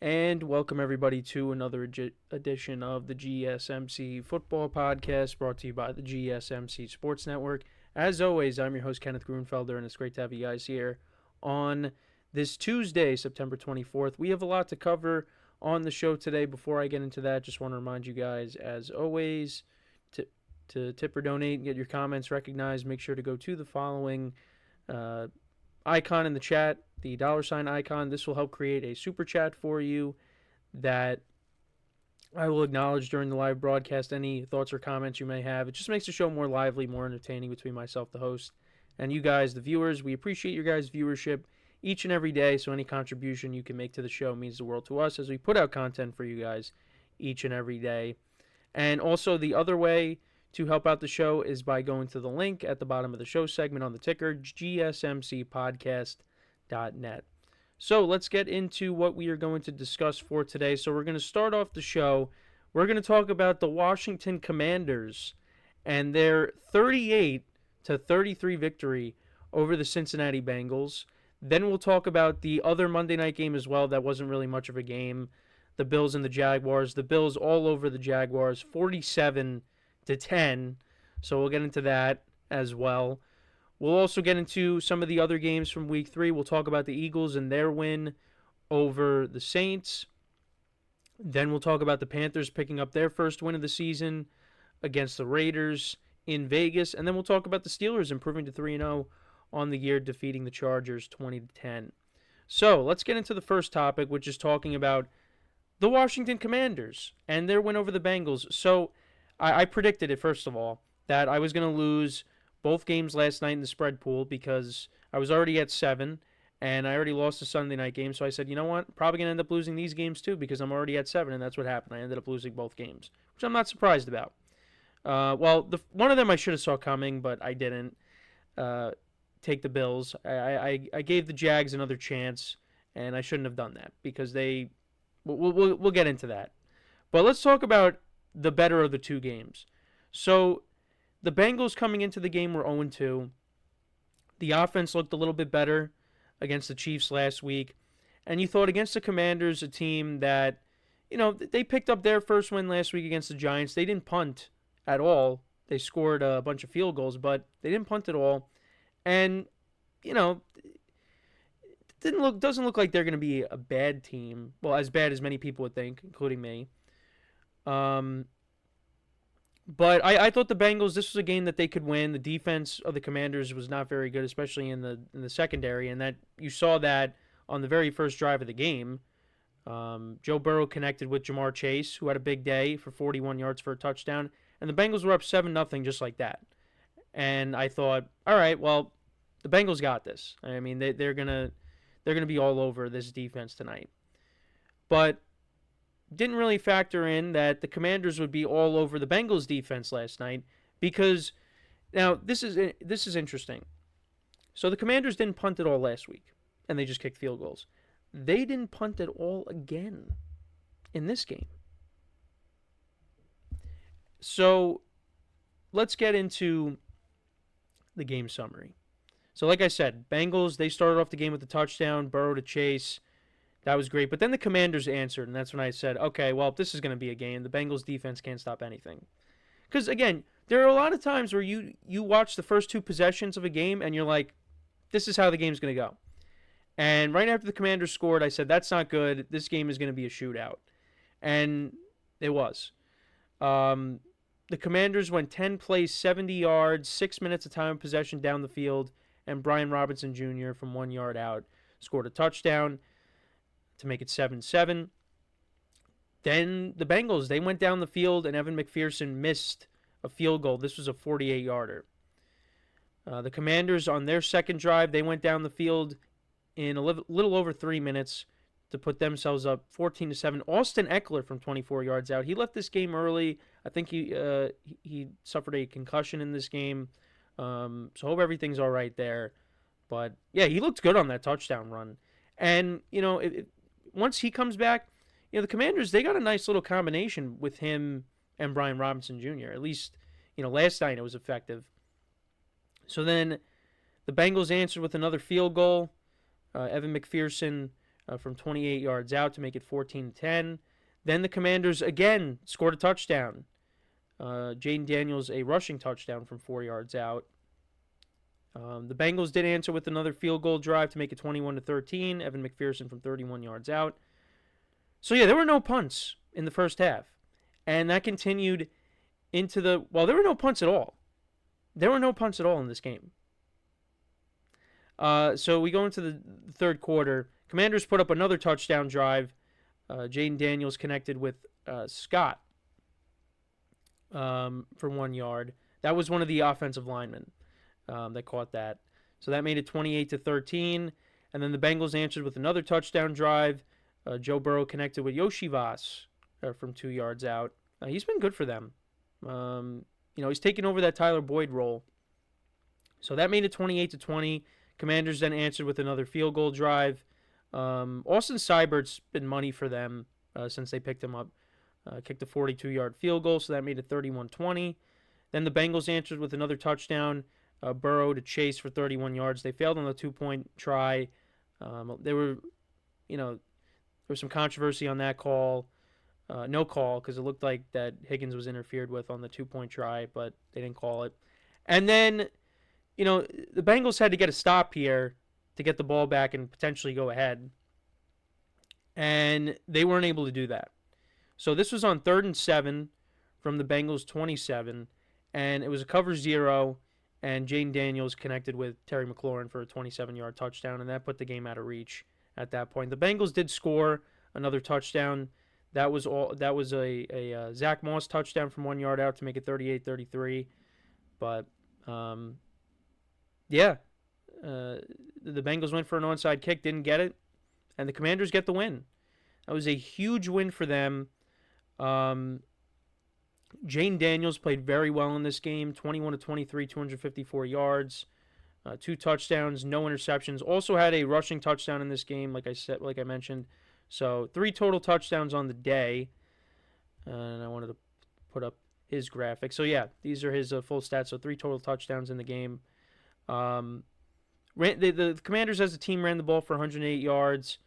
And welcome everybody to another edition of the GSMC Football Podcast, brought to you by the GSMC Sports Network. As always, I'm your host, Kenneth Grunfelder, and it's great to have you guys here on this Tuesday, September 24th. We have a lot to cover on the show today. Before I get into that, just want to remind you guys, as always, to tip or donate and get your comments recognized. Make sure to go to the following icon in the chat, the $ icon. This will help create a super chat for you that I will acknowledge during the live broadcast. Any thoughts or comments you may have. It just makes the show more lively, more entertaining between myself, the host, and you guys, the viewers. We appreciate your guys' viewership each and every day, so any contribution you can make to the show means the world to us as we put out content for you guys each and every day. And also, the other way to help out the show is by going to the link at the bottom of the show segment on the ticker, GSMCPodcast.net. So let's get into what we are going to discuss for today. So we're going to start off the show. We're going to talk about the Washington Commanders and their 38-33 victory over the Cincinnati Bengals. Then we'll talk about the other Monday night game as well. That wasn't really much of a game. The Bills and the Jaguars. The Bills all over the Jaguars, 47-10. So we'll get into that as well. We'll also get into some of the other games from Week 3. We'll talk about the Eagles and their win over the Saints. Then we'll talk about the Panthers picking up their first win of the season against the Raiders in Vegas. And then we'll talk about the Steelers improving to 3-0 on the year, defeating the Chargers 20-10. So let's get into the first topic, which is talking about the Washington Commanders and their win over the Bengals. So I predicted it, first of all, that I was going to lose both games last night in the spread pool because I was already at 7, and I already lost the Sunday night game. So I said, you know what, probably going to end up losing these games too because I'm already at 7, and that's what happened. I ended up losing both games, which I'm not surprised about. One of them I should have saw coming, but I didn't take the Bills. I gave the Jags another chance, and I shouldn't have done that because we'll get into that. But let's talk about the better of the two games. So the Bengals coming into the game were 0-2. The offense looked a little bit better against the Chiefs last week. And you thought against the Commanders, a team that, they picked up their first win last week against the Giants. They didn't punt at all. They scored a bunch of field goals, but they didn't punt at all. And, doesn't look like they're going to be a bad team. Well, as bad as many people would think, including me. But I thought the Bengals, this was a game that they could win. The defense of the Commanders was not very good, especially in the secondary, and that you saw that on the very first drive of the game. Joe Burrow connected with Jamar Chase, who had a big day for 41 yards for a touchdown, and the Bengals were up 7-0 just like that. And I thought, all right, well, the Bengals got this. I mean, they're gonna be all over this defense tonight. But didn't really factor in that the Commanders would be all over the Bengals defense last night because now this is interesting. So the Commanders didn't punt at all last week, and they just kicked field goals. They didn't punt at all again in this game. So let's get into the game summary. So like I said, Bengals, they started off the game with a touchdown, Burrow to Chase. That was great. But then the Commanders answered, and that's when I said, okay, well, if this is going to be a game, the Bengals defense can't stop anything. Because, again, there are a lot of times where you watch the first two possessions of a game, and you're like, this is how the game's going to go. And right after the Commanders scored, I said, that's not good. This game is going to be a shootout. And it was. The Commanders went 10 plays, 70 yards, 6 minutes of time of possession down the field, and Brian Robinson Jr. from 1 yard out scored a touchdown to make it 7-7. Then the Bengals, they went down the field, and Evan McPherson missed a field goal. This was a 48-yarder. The Commanders, on their second drive, they went down the field in a little over 3 minutes to put themselves up 14-7. Austin Eckler from 24 yards out. He left this game early. I think he suffered a concussion in this game. So hope everything's all right there. But, yeah, he looked good on that touchdown run. And, once he comes back, the Commanders, they got a nice little combination with him and Brian Robinson Jr. At least, last night it was effective. So then the Bengals answered with another field goal. Evan McPherson from 28 yards out to make it 14-10. Then the Commanders again scored a touchdown. Jayden Daniels a rushing touchdown from 4 yards out. The Bengals did answer with another field goal drive to make it 21-13. Evan McPherson from 31 yards out. So yeah, there were no punts in the first half. And that continued into there were no punts at all. There were no punts at all in this game. So we go into the third quarter. Commanders put up another touchdown drive. Jayden Daniels connected with Scott for 1 yard. That was one of the offensive linemen that caught that. So that made it 28-13. And then the Bengals answered with another touchdown drive. Joe Burrow connected with JioSaavn from 2 yards out. He's been good for them. He's taken over that Tyler Boyd role. So that made it 28-20. Commanders then answered with another field goal drive. Austin Seibert's been money for them since they picked him up. Kicked a 42-yard field goal, so that made it 31-20. Then the Bengals answered with another touchdown. Burrow to Chase for 31 yards. They failed on the 2-point try. There was some controversy on that call. No call, because it looked like that Higgins was interfered with on the 2-point try, but they didn't call it. And then, the Bengals had to get a stop here to get the ball back and potentially go ahead. And they weren't able to do that. So this was on 3rd and 7 from the Bengals 27, and it was a cover 0, and Jayden Daniels connected with Terry McLaurin for a 27-yard touchdown, and that put the game out of reach at that point. The Bengals did score another touchdown. That was a Zach Moss touchdown from 1 yard out to make it 38-33. But, the Bengals went for an onside kick, didn't get it, and the Commanders get the win. That was a huge win for them. Jayden Daniels played very well in this game, 21-23, 254 yards, 2 touchdowns, no interceptions. Also had a rushing touchdown in this game, like I mentioned. So 3 total touchdowns on the day. And I wanted to put up his graphic. So yeah, these are his full stats. So 3 total touchdowns in the game. The Commanders as a team ran the ball for 108 yards.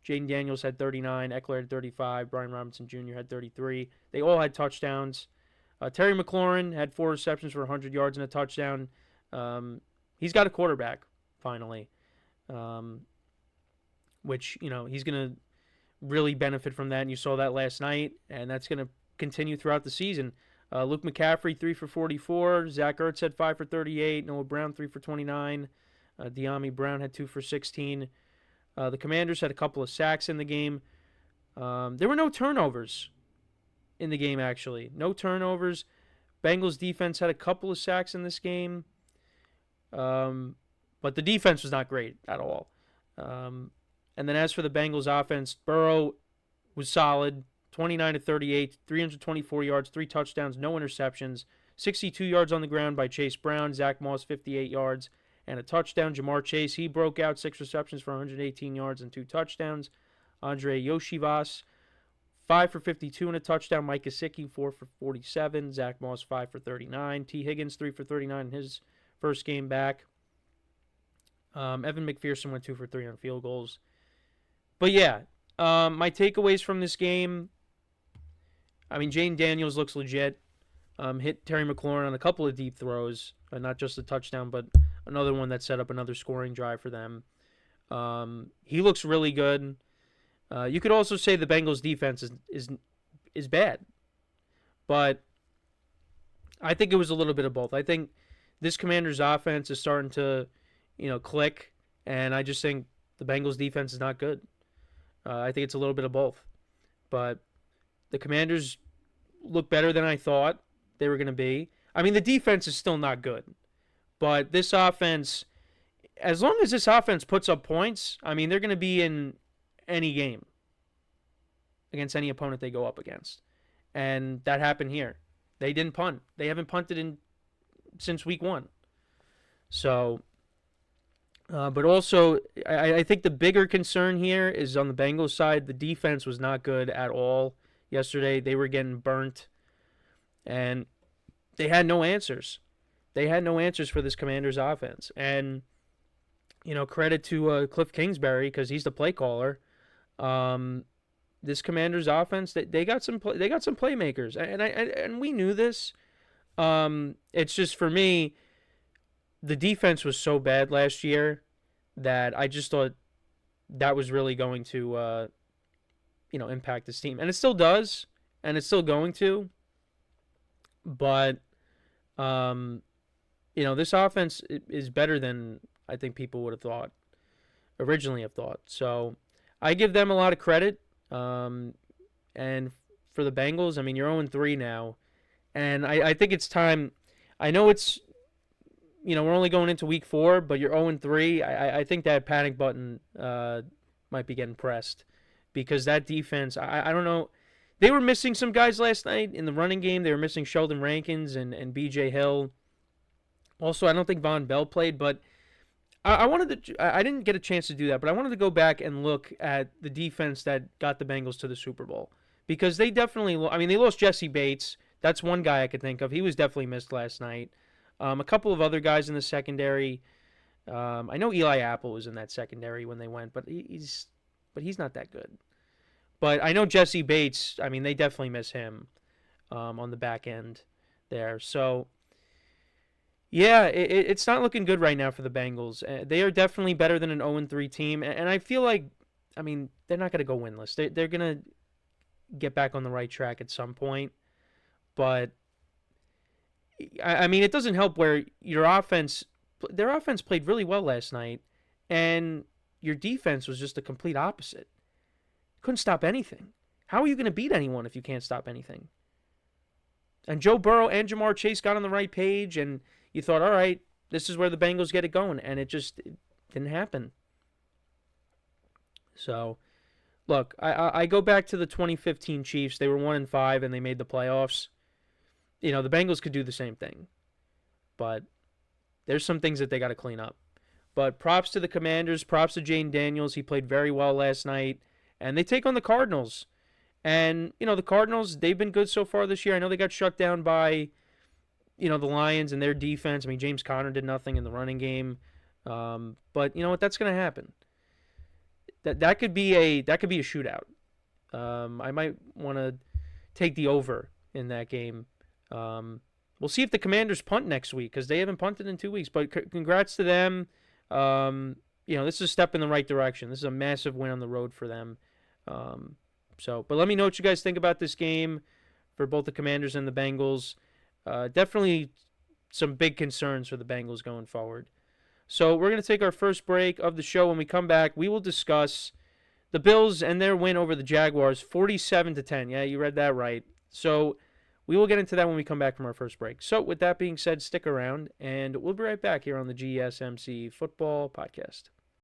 Jayden Daniels had 39, Eckler had 35, Brian Robinson Jr. had 33. They all had touchdowns. Terry McLaurin had 4 receptions for 100 yards and a touchdown. He's got a quarterback, finally, which, he's going to really benefit from that, and you saw that last night, and that's going to continue throughout the season. Luke McCaffrey, 3 for 44. Zach Ertz had 5 for 38. Noah Brown, 3 for 29. De'Ami Brown had 2 for 16. The Commanders had a couple of sacks in the game. There were no turnovers in the game, actually. No turnovers. Bengals defense had a couple of sacks in this game. But the defense was not great at all. And then as for the Bengals offense, Burrow was solid. 29-38, 324 yards, 3 touchdowns, no interceptions. 62 yards on the ground by Chase Brown. Zach Moss, 58 yards and a touchdown. Jamar Chase, he broke out, 6 receptions for 118 yards and 2 touchdowns. Andre Yoshivas, 5 for 52 and a touchdown. Mike Gesicki, 4 for 47. Zach Moss, 5 for 39. T. Higgins, 3 for 39 in his first game back. Evan McPherson went 2 for 3 on field goals. But yeah, my takeaways from this game, Jayden Daniels looks legit. Hit Terry McLaurin on a couple of deep throws, not just a touchdown, but another one that set up another scoring drive for them. He looks really good. You could also say the Bengals defense is bad, but I think it was a little bit of both. I think this Commanders offense is starting to, click, and I just think the Bengals defense is not good. I think it's a little bit of both, but the Commanders look better than I thought they were going to be. The defense is still not good, but this offense, as long as this offense puts up points, they're going to be in any game against any opponent they go up against. And that happened here. They didn't punt. They haven't punted since week 1. So, but also, I think the bigger concern here is on the Bengals side. The defense was not good at all yesterday. They were getting burnt, and they had no answers. They had no answers for this Commanders offense. And credit to Cliff Kingsbury because he's the play caller. This Commanders offense, they got some playmakers, and we knew this. It's just for me, the defense was so bad last year that I just thought that was really going to impact this team, and it still does, and it's still going to. But this offense is better than I think people would have originally have thought. So I give them a lot of credit. And for the Bengals, I mean, you're 0-3 now, and I think it's time. I know it's we're only going into week 4, but you're 0-3. I think that panic button might be getting pressed because that defense. I don't know. They were missing some guys last night in the running game. They were missing Sheldon Rankins and B.J. Hill. Also, I don't think Von Bell played, but I didn't get a chance to do that, but I wanted to go back and look at the defense that got the Bengals to the Super Bowl because they definitely. They lost Jesse Bates. That's one guy I could think of. He was definitely missed last night. A couple of other guys in the secondary. I know Eli Apple was in that secondary when they went, but he's not that good. But I know Jesse Bates, they definitely miss him on the back end there. So, yeah, it's not looking good right now for the Bengals. They are definitely better than an 0-3 team. And I feel like, they're not going to go winless. They're going to get back on the right track at some point. But, it doesn't help where their offense played really well last night. And your defense was just the complete opposite. Couldn't stop anything. How are you going to beat anyone if you can't stop anything? And Joe Burrow and Jamar Chase got on the right page, and you thought, all right, this is where the Bengals get it going, and it didn't happen. So, look, I go back to the 2015 Chiefs. They were 1-5, and they made the playoffs. The Bengals could do the same thing. But there's some things that they got to clean up. But props to the Commanders, props to Jayden Daniels. He played very well last night. And they take on the Cardinals. And, the Cardinals, they've been good so far this year. I know they got shut down by, the Lions and their defense. James Conner did nothing in the running game. But you know what? That's going to happen. That could be a shootout. I might want to take the over in that game. We'll see if the Commanders punt next week because they haven't punted in 2 weeks. But congrats to them. This is a step in the right direction. This is a massive win on the road for them. But let me know what you guys think about this game for both the Commanders and the Bengals. Definitely some big concerns for the Bengals going forward. So we're going to take our first break of the show. When we come back, we will discuss the Bills and their win over the Jaguars, 47-10. Yeah, you read that right. So we will get into that when we come back from our first break. So with that being said, stick around, and we'll be right back here on the GSMC Football Podcast.